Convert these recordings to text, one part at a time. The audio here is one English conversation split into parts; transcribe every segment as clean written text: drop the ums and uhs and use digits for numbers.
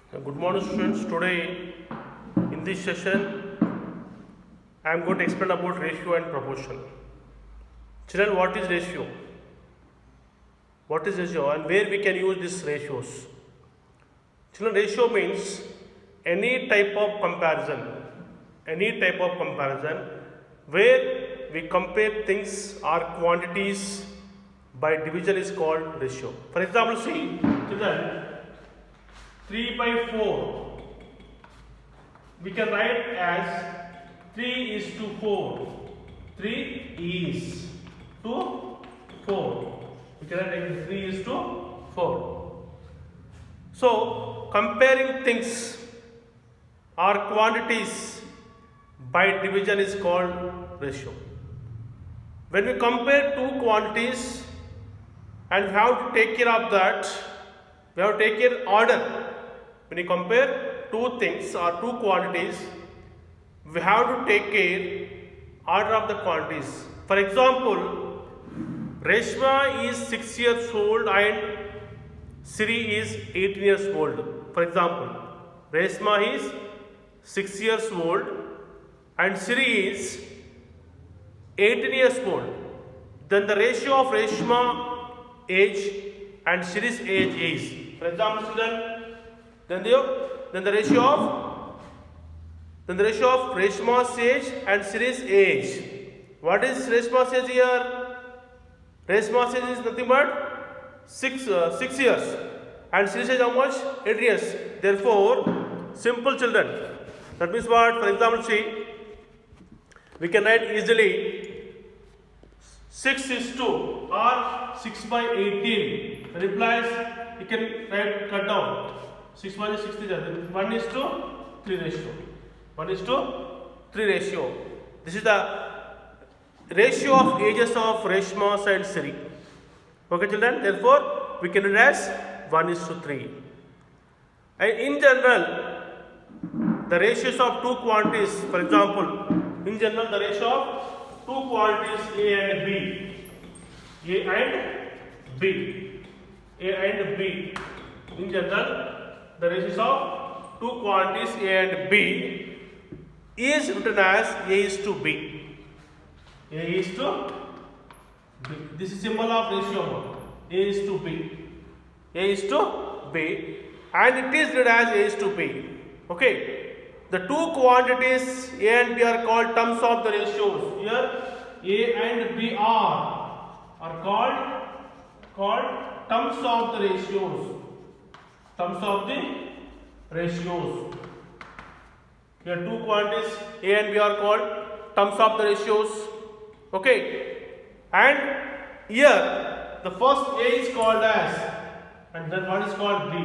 Good morning, students. Today, in this session, I am going to explain about ratio and proportion. Children, what is ratio? What is ratio and where we can use these ratios? Children, ratio means any type of comparison. Any type of comparison where we compare things or quantities by division is called ratio. For example, see, children, 3 by 4 we can write as 3 is to 4. 3 is to 4. We can write as 3 is to 4. So, comparing things or quantities by division is called ratio. When we compare two quantities and we have to take care of that, we have to take care order. When you compare two things or two quantities, we have to take care order of the quantities. For example, Reshma is 6 years old and Siri is 18 years old. For example, Reshma is 6 years old and Siri is 18 years old. Then the ratio of Reshma age and Siri's age is, for example, student, then the ratio of Reshma's age and Siri's age. What is Reshma's age here? Reshma's age is nothing but 6 years, and Siri's age how much? 8 years. Therefore, simple children. That means what? For example, see, we can write easily 6 is 2 or 6 by 18. The replies you can write cut down. 6 minus 6 is 1 is to 3 ratio. 1 is to 3 ratio. This is the ratio of ages of Reshma and Siri. Okay, children. Therefore, we can write as 1 is to 3. And in general, the ratios of two quantities, for example, in general, the ratio of two quantities A and B, A and B, A and B. In general, the ratios of two quantities A and B is written as A is to B. A is to B. This is symbol of ratio. A is to B. A is to B, and it is written as A is to B. Okay. The two quantities A and B are called terms of the ratios. Here A and B are called terms of the ratios. Terms of the ratios. Here two quantities A and B are called terms of the ratios. Okay. And here the first A is called as, and then one is called B.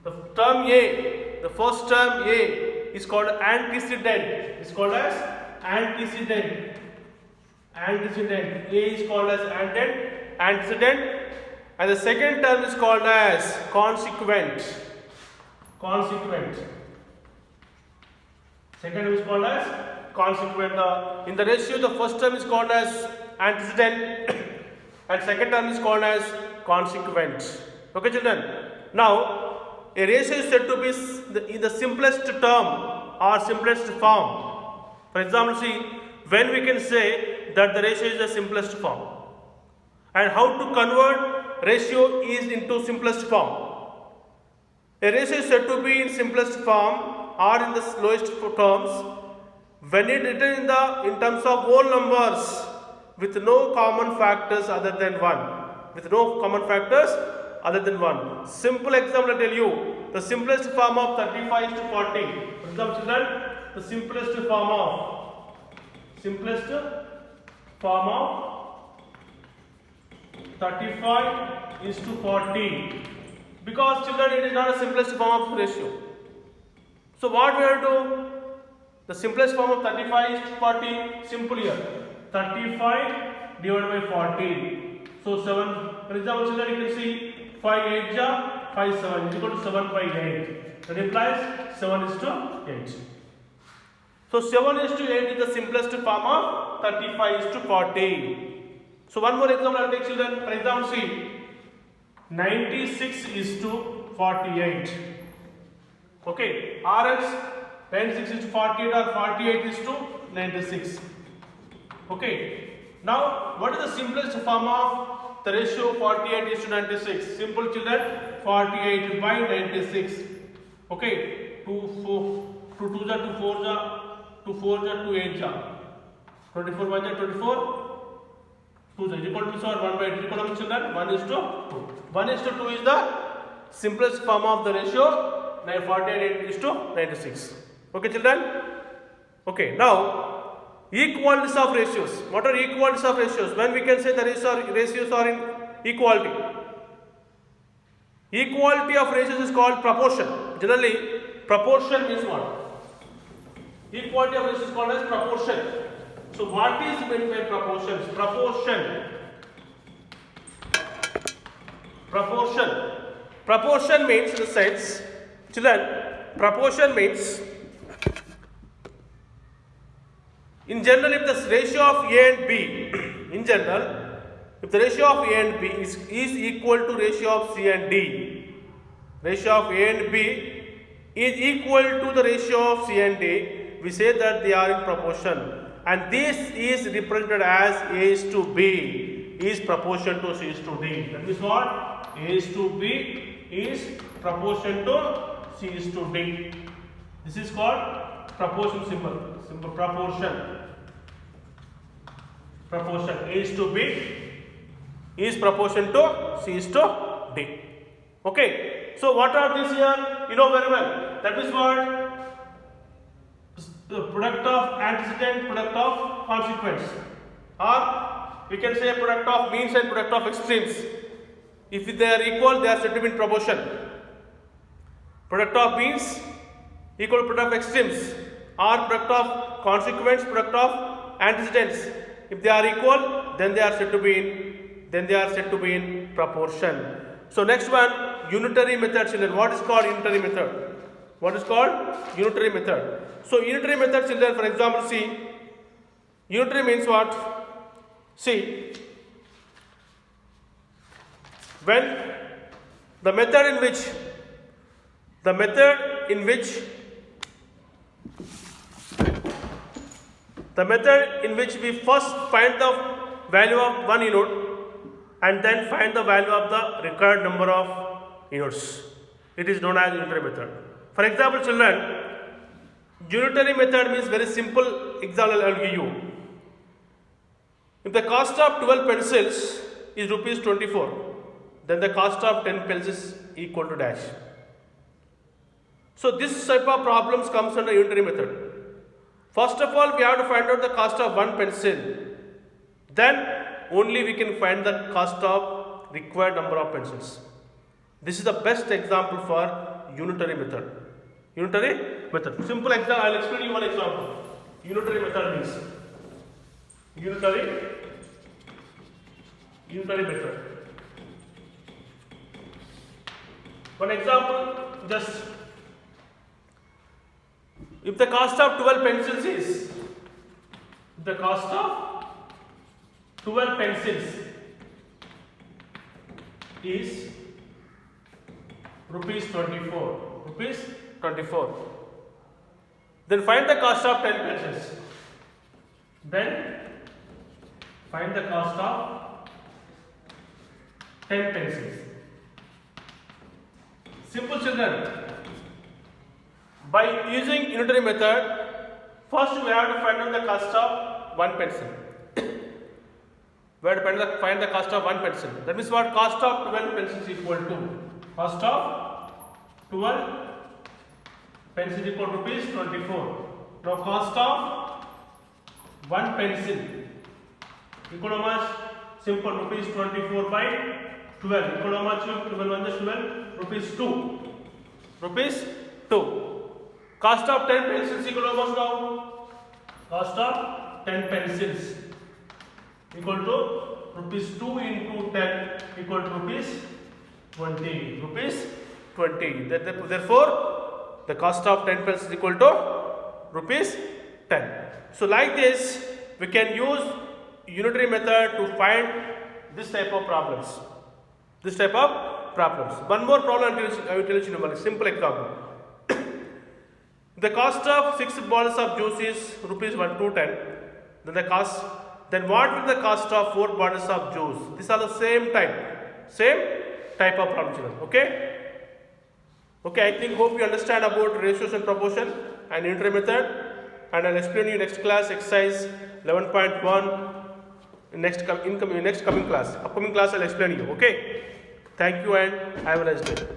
The term A, the first term A is called antecedent. It's called as antecedent. Antecedent. A is called as antecedent, and the second term is called as consequent. Consequent. Second term is called as consequent. In the ratio, the first term is called as antecedent, and second term is called as consequent. Okay, children. Now, a ratio is said to be in the simplest term or simplest form. For example, see, when we can say that the ratio is the simplest form, and how to convert ratio is into simplest form. A ratio is said to be in simplest form or in the lowest terms when it written in terms of whole numbers with no common factors other than 1. With no common factors other than 1. Simple example I tell you, the simplest form of 35 is to 40. For example, children, the simplest form of 35 is to 40. Because children, it is not a simplest form of ratio. So what we have to do? The simplest form of 35 is to 40. Simple here. 35 divided by 40. So 7. For example, children, you can see 5 8 ja 5 7 is equal to 7 by 8. That implies 7 is to 8. So 7 is to 8 is the simplest form of 35 is to 40. So one more example I will take, children. For example, see, 96 is to 48. Okay, RX 96 is to 48 or 48 is to 96. Okay, now what is the simplest form of the ratio 48 is to 96? Simple children, 48 by 96. Okay, 2 4 2 2 ja 2 4 ja 2 4 ja 2 8 ja 24 1 ja 24 2 is equal to 1 by 8 equal to children 1 is to 2. 1 is to 2 is the simplest form of the ratio 48 is to 96. Okay children. Okay, now equalities of ratios. What are equalities of ratios? When we can say the ratios are in equality. Equality of ratios is called proportion. Generally, proportion means what? Equality of ratios is called as proportion. So what is meant by proportions? Proportion means, in the sense, children, proportion means, in general, if the ratio of A and B, in general, if the ratio of A and B is equal to ratio of C and D, ratio of A and B is equal to the ratio of C and D, we say that they are in proportion. And this is represented as A is to B is proportion to C is to D. That means what? A is to B is proportion to C is to D. This is called proportion symbol. Simple proportion. A is to B is proportion to C is to D. Okay. So what are these here? You know very well. That means what? The product of antecedent, product of consequence, or we can say product of means and product of extremes. If they are equal, they are said to be in proportion. Product of means equal to product of extremes, or product of consequence, product of antecedents. If they are equal, then they are said to be in proportion. So next one, unitary method, children. What is called unitary method? What is called unitary method? So unitary method, children, for example, see, unitary means what? See, when the method in which we first find the value of one unit and then find the value of the required number of units, it is known as unitary method. For example, children, unitary method means very simple example I will give you. If the cost of 12 pencils is rupees 24, then the cost of 10 pencils is equal to dash. So this type of problems comes under unitary method. First of all, we have to find out the cost of one pencil. Then only we can find the cost of required number of pencils. This is the best example for unitary method. Simple example. I will explain you one example. Unitary method means unitary method. One example, just if the cost of 12 pencils is rupees 24. Then find the cost of 10 pencils. Simple children. By using unitary method, first we have to find out the cost of one pencil. We have to find the cost of one pencil. That means what? Cost of 12 pencils equal to cost of 12 pencils equal to rupees 24. Now cost of one pencil equal to how much? Simple, rupees 24 by 12 equal to how much? 12 1 is 12, rupees 2. Cost of 10 pencils equal to how much now? Cost of 10 pencils equal to rupees 2 into 10 equal to rupees 20. Therefore, the cost of 10 pencils is equal to rupees 10. So like this, we can use unitary method to find this type of problems. One more problem I will tell you, a simple example. The cost of 6 bottles of juice is rupees 210. Then what will the cost of 4 bottles of juice? These are the same type of problem children. Okay, I think hope you understand about ratios and proportion and unitary method, and I'll explain you next class exercise 11.1 in next coming class. Upcoming class I'll explain you. Okay, thank you and have a nice day.